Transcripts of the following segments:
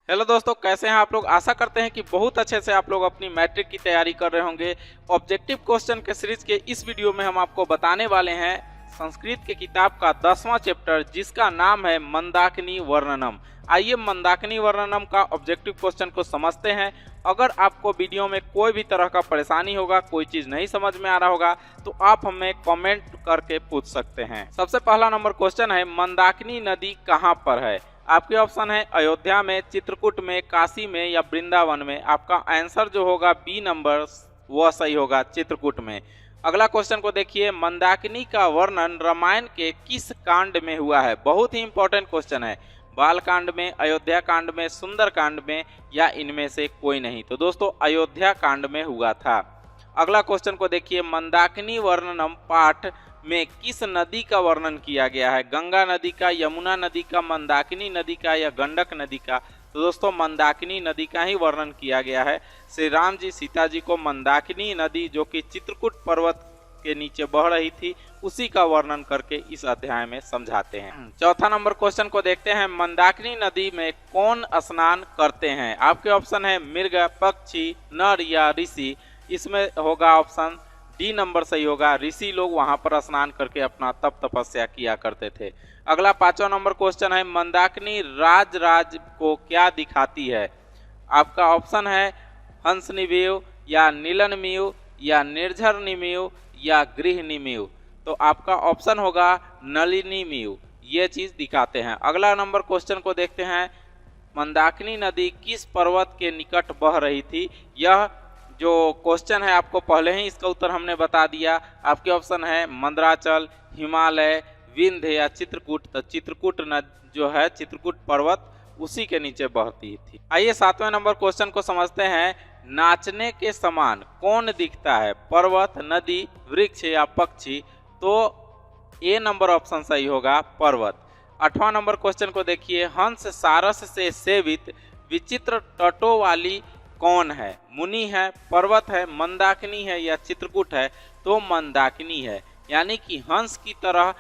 Hello दोस्तों, कैसे हैं आप लोग। आशा करते हैं कि बहुत अच्छे से आप लोग अपनी मैट्रिक की तैयारी कर रहे होंगे। ऑब्जेक्टिव क्वेश्चन के सीरीज के इस वीडियो में हम आपको बताने वाले हैं संस्कृत के किताब का 10वां चैप्टर, जिसका नाम है मंदाकिनी वर्णनम। आइए मंदाकिनी वर्णनम का ऑब्जेक्टिव क्वेश्चन को समझते हैं। अगर आपको वीडियो में कोई भी तरह का परेशानी होगा, कोई चीज़ नहीं समझ में आ रहा होगा, तो आप हमें कमेंट करके पूछ सकते हैं। सबसे पहला नंबर क्वेश्चन है, मंदाकिनी नदी कहाँ पर है। आपके ऑप्शन है अयोध्या में, चित्रकूट में, काशी में या वृंदावन में। आपका आंसर जो होगा बी नंबर वह सही होगा, चित्रकूट में। अगला क्वेश्चन को देखिए, मंदाकिनी का वर्णन रामायण के किस कांड में हुआ है। बहुत ही इंपॉर्टेंट क्वेश्चन है। बाल कांड में, अयोध्या कांड में, सुंदर कांड में या इनमें से कोई नहीं। तो दोस्तों अयोध्या कांड में हुआ था। अगला क्वेश्चन को देखिए, मंदाकिनी वर्णनम पाठ में किस नदी का वर्णन किया गया है। गंगा नदी का, यमुना नदी का, मंदाकिनी नदी का या गंडक नदी का। तो दोस्तों मंदाकिनी नदी का ही वर्णन किया गया है। श्री राम जी सीता जी को मंदाकिनी नदी, जो कि चित्रकूट पर्वत के नीचे बह रही थी, उसी का वर्णन करके इस अध्याय में समझाते हैं। चौथा नंबर क्वेश्चन को देखते हैं, मंदाकिनी नदी में कौन स्नान करते हैं। आपके ऑप्शन है मृग, पक्षी, नर या ऋषि। इसमें होगा ऑप्शन डी नंबर सही होगा। ऋषि लोग वहां पर स्नान करके अपना तप तपस्या किया करते थे। अगला 5वां नंबर क्वेश्चन है, मंदाकिनी राज को क्या दिखाती है। आपका ऑप्शन है हंस निमेव या नीलन मीव या निर्झर निमेव या गृह निमेव। तो आपका ऑप्शन होगा नलिनी मीव, ये चीज दिखाते हैं। अगला नंबर क्वेश्चन को देखते हैं, मंदाकिनी नदी किस पर्वत के निकट बह रही थी। यह जो क्वेश्चन है आपको पहले ही इसका उत्तर हमने बता दिया। आपके ऑप्शन है मंदराचल, हिमालय, विंध्य या चित्रकूट। तो चित्रकूट जो है चित्रकूट पर्वत उसी के नीचे बहती थी। आइए 7वें नंबर क्वेश्चन को समझते हैं, नाचने के समान कौन दिखता है। पर्वत, नदी, वृक्ष या पक्षी। तो ए नंबर ऑप्शन सही होगा, पर्वत। 8वां नंबर क्वेश्चन को देखिए, हंस सारस से सेवित विचित्र तटों वाली कौन है। मुनि है, पर्वत है, मंदाकिनी है या चित्रकूट है। तो मंदाकिनी है, यानी कि हंस की तरह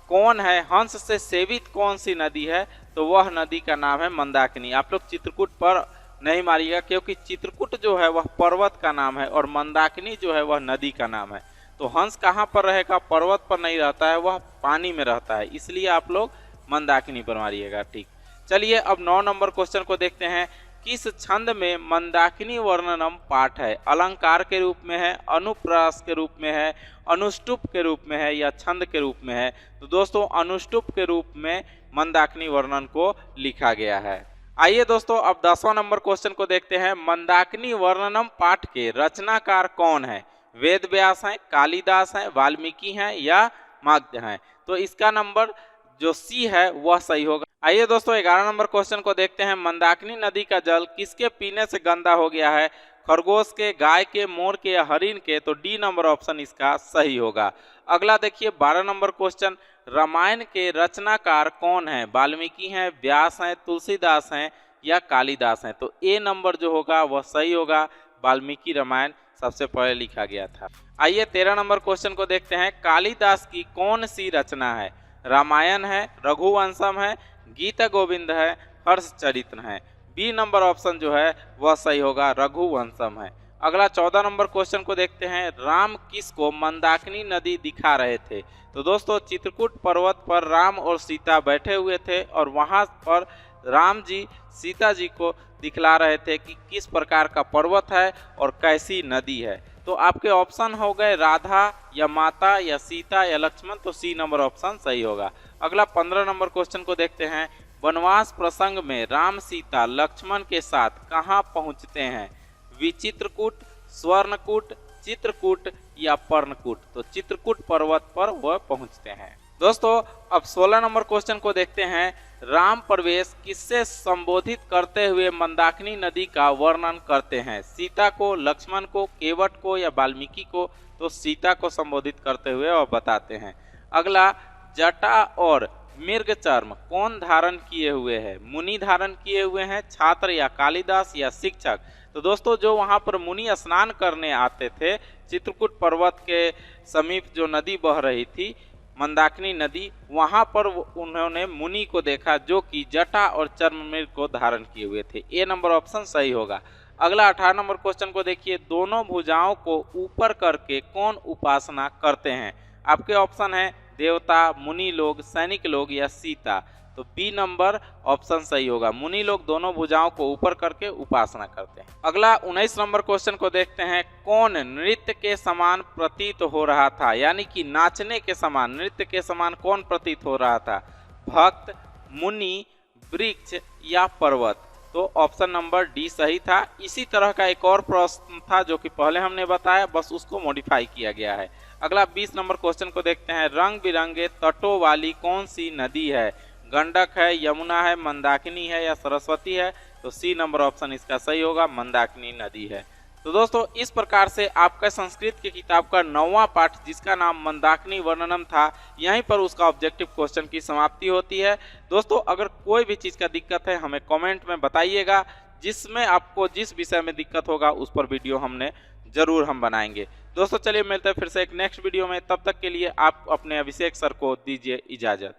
कौन है, हंस से सेवित कौन सी नदी है। तो वह नदी का नाम है मंदाकिनी। आप लोग चित्रकूट पर नहीं मारिएगा, क्योंकि चित्रकूट जो है वह पर्वत का नाम है और मंदाकिनी जो है वह नदी का नाम है। तो हंस कहाँ पर रहेगा, पर्वत पर नहीं रहता है, वह पानी में रहता है, इसलिए आप लोग मंदाकिनी पर मारिएगा। ठीक, चलिए अब 9 नंबर क्वेश्चन को देखते हैं, किस छंद में मंदाकिनी वर्णनम पाठ है। अलंकार के रूप में है, अनुप्रास के रूप में है, अनुष्टुप के रूप में है या छंद के रूप में है। तो दोस्तों अनुष्टुप के रूप में मंदाकिनी वर्णन को लिखा गया है। आइए दोस्तों अब 10वां नंबर क्वेश्चन को देखते हैं, मंदाकिनी वर्णनम पाठ के रचनाकार कौन है। वेद व्यास हैं, कालिदास हैं, वाल्मीकि हैं या मागध हैं। तो इसका नंबर जो सी है वह सही होगा। आइए दोस्तों 11 नंबर क्वेश्चन को देखते हैं, मंदाकिनी नदी का जल किसके पीने से गंदा हो गया है। खरगोश के, गाय के, मोर के या हरिण के। तो डी नंबर ऑप्शन इसका सही होगा। अगला देखिए 12 नंबर क्वेश्चन, रामायण के रचनाकार कौन है। वाल्मीकि हैं, व्यास हैं, तुलसीदास हैं या कालिदास हैं। तो ए नंबर जो होगा वह सही होगा, वाल्मीकि रामायण सबसे पहले लिखा गया था। आइए 13 नंबर क्वेश्चन को देखते हैं, कालिदास की कौन सी रचना है। रामायण है, रघुवंशम है, गीता गोविंद है, हर्षचरित्र है। बी नंबर ऑप्शन जो है वह सही होगा, रघुवंशम है। अगला 14 नंबर क्वेश्चन को देखते हैं, राम किसको मंदाकिनी नदी दिखा रहे थे। तो दोस्तों चित्रकूट पर्वत पर राम और सीता बैठे हुए थे और वहां पर राम जी सीता जी को दिखला रहे थे कि किस प्रकार का पर्वत है और कैसी नदी है। तो आपके ऑप्शन हो गए राधा या माता या सीता या लक्ष्मण। तो सी नंबर ऑप्शन सही होगा। अगला 15 नंबर क्वेश्चन को देखते हैं, वनवास प्रसंग में राम सीता लक्ष्मण के साथ कहाँ पहुँचते हैं। विचित्रकूट, स्वर्णकूट, चित्रकूट या पर्णकूट। तो चित्रकूट पर्वत पर वह पहुँचते हैं। दोस्तों अब 16 नंबर क्वेश्चन को देखते हैं, राम प्रवेश किससे संबोधित करते हुए मंदाकिनी नदी का वर्णन करते हैं। सीता को, लक्ष्मण को, केवट को या वाल्मीकि को। तो सीता को संबोधित करते हुए और बताते हैं। अगला, जटा और मृग चर्म कौन धारण किए हुए हैं। मुनि धारण किए हुए हैं, छात्र या कालिदास या शिक्षक। तो दोस्तों जो वहाँ पर मुनि स्नान करने आते थे, चित्रकूट पर्वत के समीप जो नदी बह रही थी, मंदाकिनी नदी, वहां पर उन्होंने मुनि को देखा जो कि जटा और चर्ममृग को धारण किए हुए थे। ए नंबर ऑप्शन सही होगा। अगला 18 नंबर क्वेश्चन को देखिए, दोनों भुजाओं को ऊपर करके कौन उपासना करते हैं? आपके ऑप्शन है देवता, मुनि लोग, सैनिक लोग या सीता। तो बी नंबर ऑप्शन सही होगा, मुनि लोग दोनों भुजाओं को ऊपर करके उपासना करते हैं। अगला 19 नंबर क्वेश्चन को देखते हैं, कौन नृत्य के समान प्रतीत हो रहा था? यानी कि नाचने के समान, नृत्य के समान कौन प्रतीत हो रहा था? भक्त, मुनि, वृक्ष या पर्वत। तो ऑप्शन नंबर डी सही था। इसी तरह का एक और प्रश्न था जो कि पहले हमने बताया, बस उसको मॉडिफाई किया गया है। अगला 20 नंबर क्वेश्चन को देखते हैं, रंग बिरंगे तटों वाली कौन सी नदी है? गंडक है, यमुना है, मंदाकिनी है या सरस्वती है? तो सी नंबर ऑप्शन इसका सही होगा, मंदाकिनी नदी है। तो दोस्तों इस प्रकार से आपका संस्कृत की किताब का 9वां पाठ जिसका नाम मंदाकिनी वर्णनम था, यहीं पर उसका ऑब्जेक्टिव क्वेश्चन की समाप्ति होती है। दोस्तों अगर कोई भी चीज़ का दिक्कत है हमें कमेंट में बताइएगा, जिसमें आपको जिस विषय में दिक्कत होगा उस पर वीडियो जरूर हम बनाएंगे। दोस्तों चलिए मिलते हैं फिर से एक नेक्स्ट वीडियो में, तब तक के लिए आप अपने अभिषेक सर को दीजिए इजाज़त।